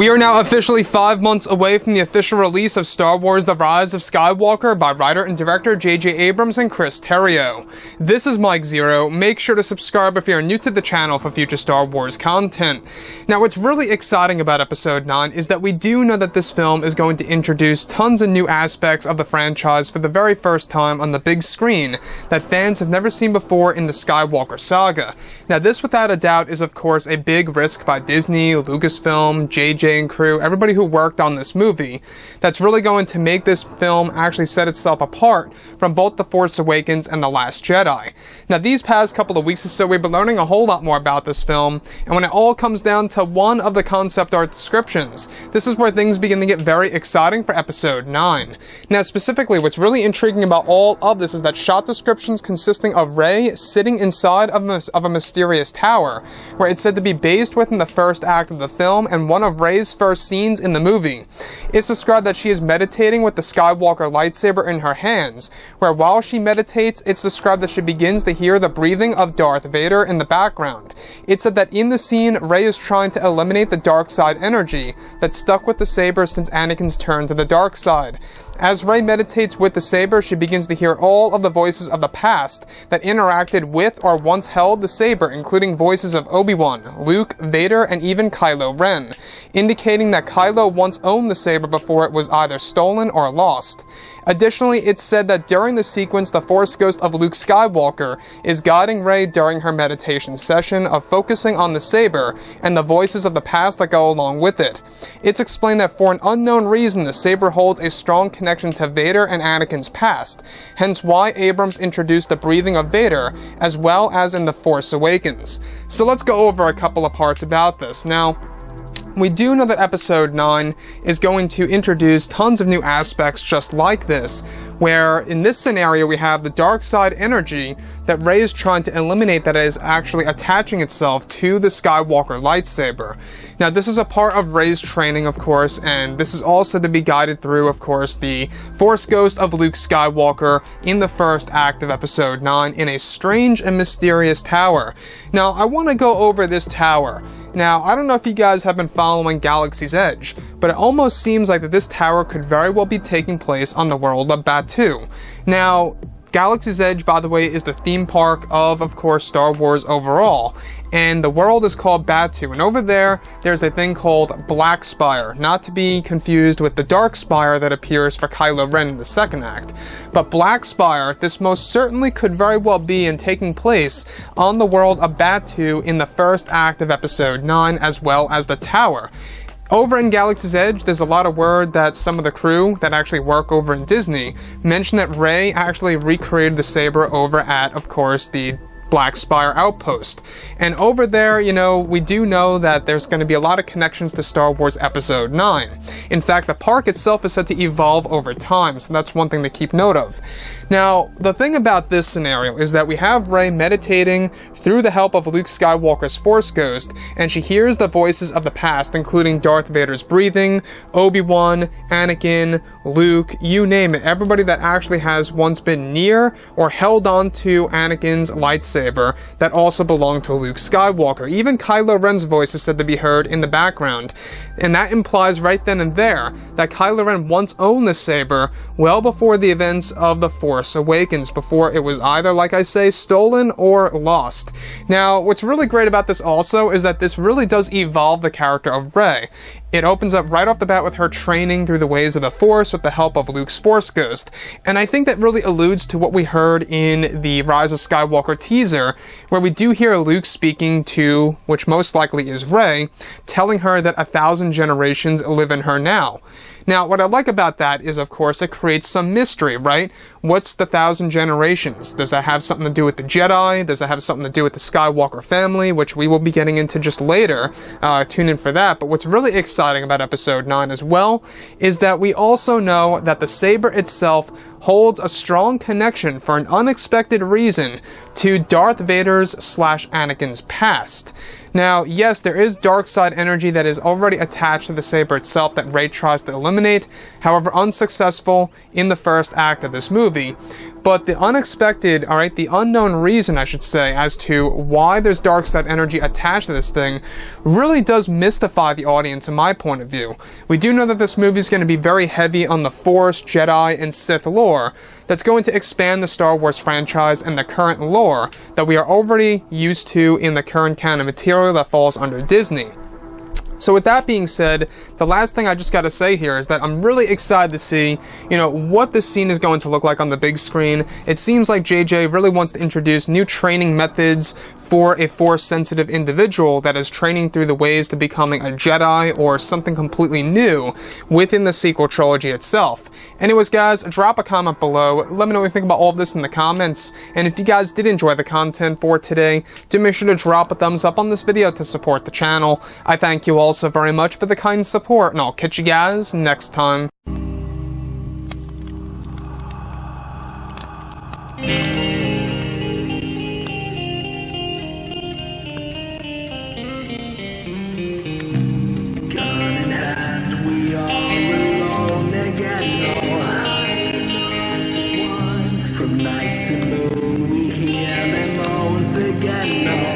We are now officially 5 months away from the official release of Star Wars The Rise of Skywalker by writer and director J.J. Abrams and Chris Terrio. This is Mike Zero. Make sure to subscribe if you are new to the channel for future Star Wars content. Now, what's really exciting about Episode 9 is that we do know that this film is going to introduce tons of new aspects of the franchise for the very first time on the big screen that fans have never seen before in the Skywalker saga. Now, this without a doubt is of course a big risk by Disney, Lucasfilm, J.J. and crew, everybody who worked on this movie, that's really going to make this film actually set itself apart from both The Force Awakens and The Last Jedi. Now, these past couple of weeks or so, we've been learning a whole lot more about this film, and when it all comes down to one of the concept art descriptions, this is where things begin to get very exciting for Episode 9. Now, specifically, what's really intriguing about all of this is that shot descriptions consisting of Rey sitting inside of a mysterious tower, where it's said to be based within the first act of the film and one of Rey's first scenes in the movie. It's described that she is meditating with the Skywalker lightsaber in her hands, where while she meditates, it's described that she begins to hear the breathing of Darth Vader in the background. It's said that in the scene, Rey is trying to eliminate the dark side energy that stuck with the saber since Anakin's turn to the dark side. As Rey meditates with the saber, she begins to hear all of the voices of the past that interacted with or once held the saber, including voices of Obi-Wan, Luke, Vader, and even Kylo Ren, indicating that Kylo once owned the saber before it was either stolen or lost. Additionally, it's said that during the sequence, the Force ghost of Luke Skywalker is guiding Rey during her meditation session of focusing on the saber and the voices of the past that go along with it. It's explained that for an unknown reason, the saber holds a strong connection to Vader and Anakin's past, hence why Abrams introduced the breathing of Vader, as well as in The Force Awakens. So let's go over a couple of parts about this. Now, we do know that Episode 9 is going to introduce tons of new aspects just like this, where in this scenario we have the dark side energy that Rey is trying to eliminate that is actually attaching itself to the Skywalker lightsaber. Now, this is a part of Rey's training, of course, and this is also to be guided through, of course, the Force ghost of Luke Skywalker in the first act of Episode 9 in a strange and mysterious tower. Now, I want to go over this tower. Now, I don't know if you guys have been following Galaxy's Edge, but it almost seems like that this tower could very well be taking place on the world of Batuu. Now, Galaxy's Edge, by the way, is the theme park of course, Star Wars overall. And the world is called Batuu, and over there, there's a thing called Black Spire, not to be confused with the Dark Spire that appears for Kylo Ren in the second act. But Black Spire, this most certainly could very well be in taking place on the world of Batuu in the first act of Episode 9, as well as the tower. Over in Galaxy's Edge, there's a lot of word that some of the crew that actually work over in Disney mentioned that Rey actually recreated the saber over at, of course, the Black Spire outpost. And over there, you know, we do know that there's going to be a lot of connections to Star Wars Episode 9. In fact, the park itself is said to evolve over time, so that's one thing to keep note of. Now, the thing about this scenario is that we have Rey meditating through the help of Luke Skywalker's Force Ghost, and she hears the voices of the past, including Darth Vader's breathing, Obi-Wan, Anakin, Luke, you name it, everybody that actually has once been near or held on to Anakin's lightsaber that also belonged to Luke Skywalker. Even Kylo Ren's voice is said to be heard in the background. And that implies right then and there that Kylo Ren once owned the saber well before the events of The Force Awakens, before it was either, like I say, stolen or lost. Now, what's really great about this also is that this really does evolve the character of Rey. It opens up right off the bat with her training through the ways of the Force with the help of Luke's Force Ghost. And I think that really alludes to what we heard in the Rise of Skywalker teaser, where we do hear Luke speaking to, which most likely is Rey, telling her that 1,000 generations live in her now. Now, what I like about that is, of course, it creates some mystery, right? What's the 1,000 generations? Does that have something to do with the Jedi? Does that have something to do with the Skywalker family, which we will be getting into just later? Tune in for that. But what's really exciting about Episode 9 as well is that we also know that the saber itself holds a strong connection for an unexpected reason to Darth Vader's / Anakin's past. Now, yes, there is dark side energy that is already attached to the saber itself that Rey tries to eliminate, however unsuccessful in the first act of this movie. But the unexpected, alright, the unknown reason, I should say, as to why there's dark side energy attached to this thing really does mystify the audience in my point of view. We do know that this movie is going to be very heavy on the Force, Jedi, and Sith lore that's going to expand the Star Wars franchise and the current lore that we are already used to in the current canon material that falls under Disney. So with that being said, the last thing I just gotta say here is that I'm really excited to see, what this scene is going to look like on the big screen. It seems like JJ really wants to introduce new training methods for a Force-sensitive individual that is training through the ways to becoming a Jedi or something completely new within the sequel trilogy itself. Anyways, guys, drop a comment below. Let me know what you think about all of this in the comments. And if you guys did enjoy the content for today, do make sure to drop a thumbs up on this video to support the channel. I thank you all so very much for the kind support, and I'll catch you guys next time. Gun in hand, we are alone again. No hiding on one. From night to moon, we hear them moans again. No.